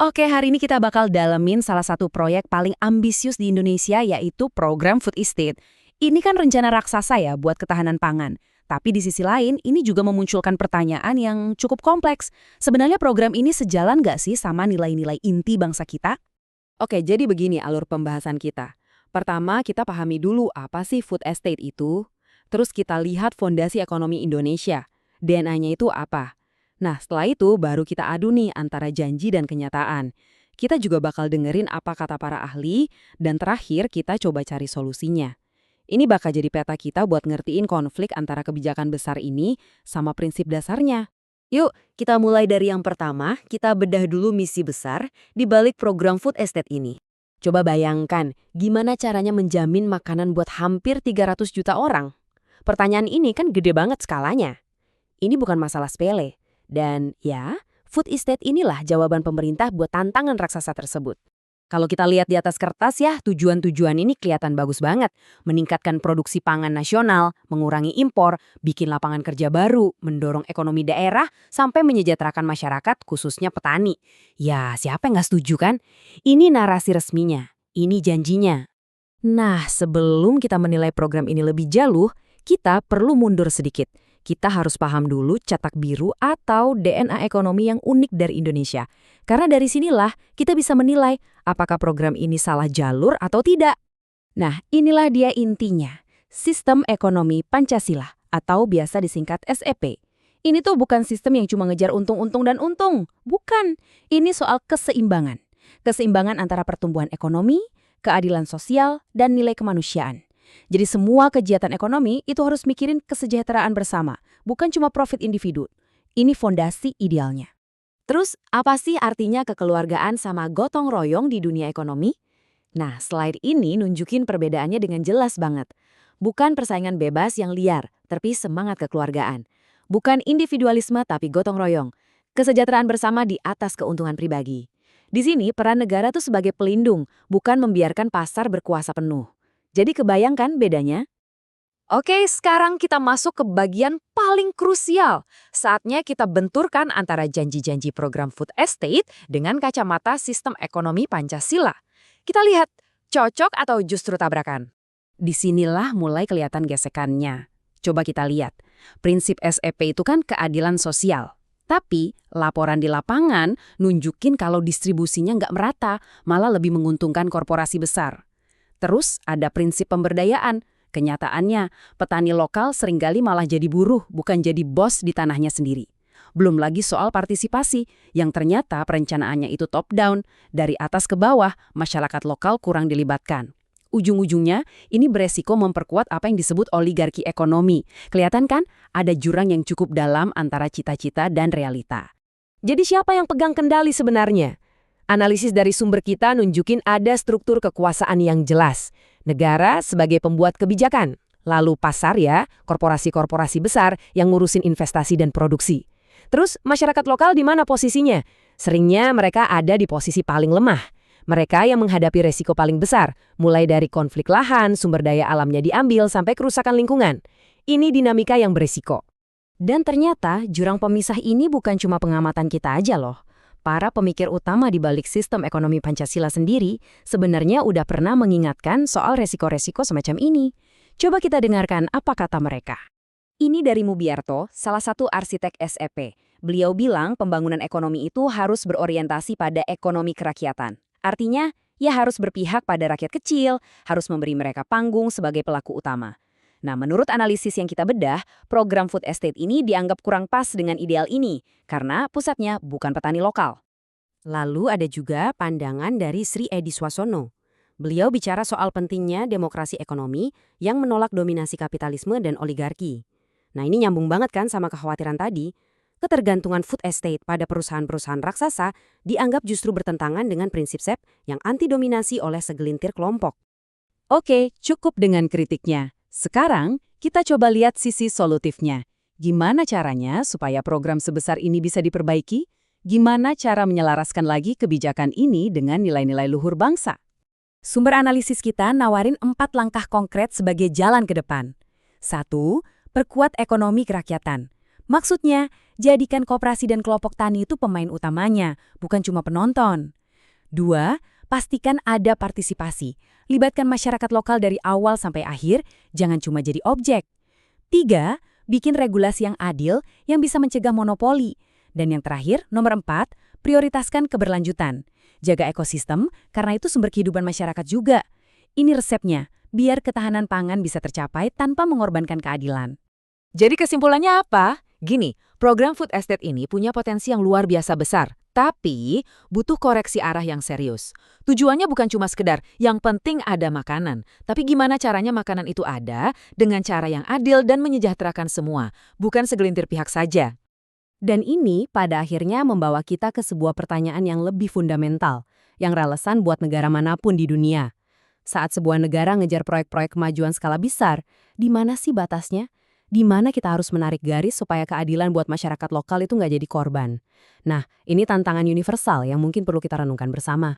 Oke, hari ini kita bakal dalemin salah satu proyek paling ambisius di Indonesia, yaitu program Food Estate. Ini kan rencana raksasa ya buat ketahanan pangan. Tapi di sisi lain, ini juga memunculkan pertanyaan yang cukup kompleks. Sebenarnya program ini sejalan nggak sih sama nilai-nilai inti bangsa kita? Oke, jadi begini alur pembahasan kita. Pertama, kita pahami dulu apa sih food estate itu. Terus kita lihat fondasi ekonomi Indonesia. DNA-nya itu apa? Nah, setelah itu baru kita adu nih antara janji dan kenyataan. Kita juga bakal dengerin apa kata para ahli, dan terakhir kita coba cari solusinya. Ini bakal jadi peta kita buat ngertiin konflik antara kebijakan besar ini sama prinsip dasarnya. Yuk, kita mulai dari yang pertama, kita bedah dulu misi besar di balik program Food Estate ini. Coba bayangkan, gimana caranya menjamin makanan buat hampir 300 juta orang? Pertanyaan ini kan gede banget skalanya. Ini bukan masalah sepele. Dan ya, Food Estate inilah jawaban pemerintah buat tantangan raksasa tersebut. Kalau kita lihat di atas kertas ya, tujuan-tujuan ini kelihatan bagus banget. Meningkatkan produksi pangan nasional, mengurangi impor, bikin lapangan kerja baru, mendorong ekonomi daerah, sampai menyejahterakan masyarakat, khususnya petani. Ya, siapa yang nggak setuju kan? Ini narasi resminya, ini janjinya. Nah, sebelum kita menilai program ini lebih jauh, kita perlu mundur sedikit. Kita harus paham dulu cetak biru atau DNA ekonomi yang unik dari Indonesia. Karena dari sinilah kita bisa menilai apakah program ini salah jalur atau tidak. Nah, inilah dia intinya. Sistem Ekonomi Pancasila atau biasa disingkat SEP. Ini tuh bukan sistem yang cuma ngejar untung-untung dan untung. Bukan. Ini soal keseimbangan. Keseimbangan antara pertumbuhan ekonomi, keadilan sosial, dan nilai kemanusiaan. Jadi semua kegiatan ekonomi itu harus mikirin kesejahteraan bersama, bukan cuma profit individu. Ini fondasi idealnya. Terus, apa sih artinya kekeluargaan sama gotong royong di dunia ekonomi? Nah, slide ini nunjukin perbedaannya dengan jelas banget. Bukan persaingan bebas yang liar, tapi semangat kekeluargaan. Bukan individualisme tapi gotong royong. Kesejahteraan bersama di atas keuntungan pribadi. Di sini peran negara tuh sebagai pelindung, bukan membiarkan pasar berkuasa penuh. Jadi kebayangkan bedanya? Oke, sekarang kita masuk ke bagian paling krusial. Saatnya kita benturkan antara janji-janji program Food Estate dengan kacamata sistem ekonomi Pancasila. Kita lihat, cocok atau justru tabrakan? Disinilah mulai kelihatan gesekannya. Coba kita lihat, prinsip SEP itu kan keadilan sosial. Tapi laporan di lapangan nunjukin kalau distribusinya nggak merata, malah lebih menguntungkan korporasi besar. Terus ada prinsip pemberdayaan. Kenyataannya, petani lokal seringkali malah jadi buruh, bukan jadi bos di tanahnya sendiri. Belum lagi soal partisipasi, yang ternyata perencanaannya itu top-down. Dari atas ke bawah, masyarakat lokal kurang dilibatkan. Ujung-ujungnya, ini beresiko memperkuat apa yang disebut oligarki ekonomi. Kelihatan kan, ada jurang yang cukup dalam antara cita-cita dan realita. Jadi siapa yang pegang kendali sebenarnya? Analisis dari sumber kita nunjukin ada struktur kekuasaan yang jelas. Negara sebagai pembuat kebijakan. Lalu pasar ya, korporasi-korporasi besar yang ngurusin investasi dan produksi. Terus masyarakat lokal di mana posisinya? Seringnya mereka ada di posisi paling lemah. Mereka yang menghadapi resiko paling besar, mulai dari konflik lahan, sumber daya alamnya diambil, sampai kerusakan lingkungan. Ini dinamika yang beresiko. Dan ternyata jurang pemisah ini bukan cuma pengamatan kita aja loh. Para pemikir utama di balik sistem ekonomi Pancasila sendiri sebenarnya udah pernah mengingatkan soal resiko-resiko semacam ini. Coba kita dengarkan apa kata mereka. Ini dari Mubiarto, salah satu arsitek SEP. Beliau bilang pembangunan ekonomi itu harus berorientasi pada ekonomi kerakyatan. Artinya, ya harus berpihak pada rakyat kecil, harus memberi mereka panggung sebagai pelaku utama. Nah, menurut analisis yang kita bedah, program Food Estate ini dianggap kurang pas dengan ideal ini, karena pusatnya bukan petani lokal. Lalu ada juga pandangan dari Sri Edi Swasono. Beliau bicara soal pentingnya demokrasi ekonomi yang menolak dominasi kapitalisme dan oligarki. Nah, ini nyambung banget kan sama kekhawatiran tadi. Ketergantungan food estate pada perusahaan-perusahaan raksasa dianggap justru bertentangan dengan prinsip SEP yang anti dominasi oleh segelintir kelompok. Oke, cukup dengan kritiknya. Sekarang, kita coba lihat sisi solutifnya. Gimana caranya supaya program sebesar ini bisa diperbaiki? Gimana cara menyelaraskan lagi kebijakan ini dengan nilai-nilai luhur bangsa? Sumber analisis kita nawarin 4 langkah konkret sebagai jalan ke depan. 1. Perkuat ekonomi kerakyatan. Maksudnya, jadikan koperasi dan kelompok tani itu pemain utamanya, bukan cuma penonton. 2. Pastikan ada partisipasi. Libatkan masyarakat lokal dari awal sampai akhir, jangan cuma jadi objek. 3. Bikin regulasi yang adil yang bisa mencegah monopoli. Dan yang terakhir, nomor 4, prioritaskan keberlanjutan. Jaga ekosistem, karena itu sumber kehidupan masyarakat juga. Ini resepnya, biar ketahanan pangan bisa tercapai tanpa mengorbankan keadilan. Jadi kesimpulannya apa? Gini, program food estate ini punya potensi yang luar biasa besar, tapi butuh koreksi arah yang serius. Tujuannya bukan cuma sekedar yang penting ada makanan, tapi gimana caranya makanan itu ada dengan cara yang adil dan menyejahterakan semua, bukan segelintir pihak saja. Dan ini pada akhirnya membawa kita ke sebuah pertanyaan yang lebih fundamental, yang relevan buat negara manapun di dunia. Saat sebuah negara ngejar proyek-proyek kemajuan skala besar, di mana sih batasnya? Di mana kita harus menarik garis supaya keadilan buat masyarakat lokal itu nggak jadi korban? Nah, ini tantangan universal yang mungkin perlu kita renungkan bersama.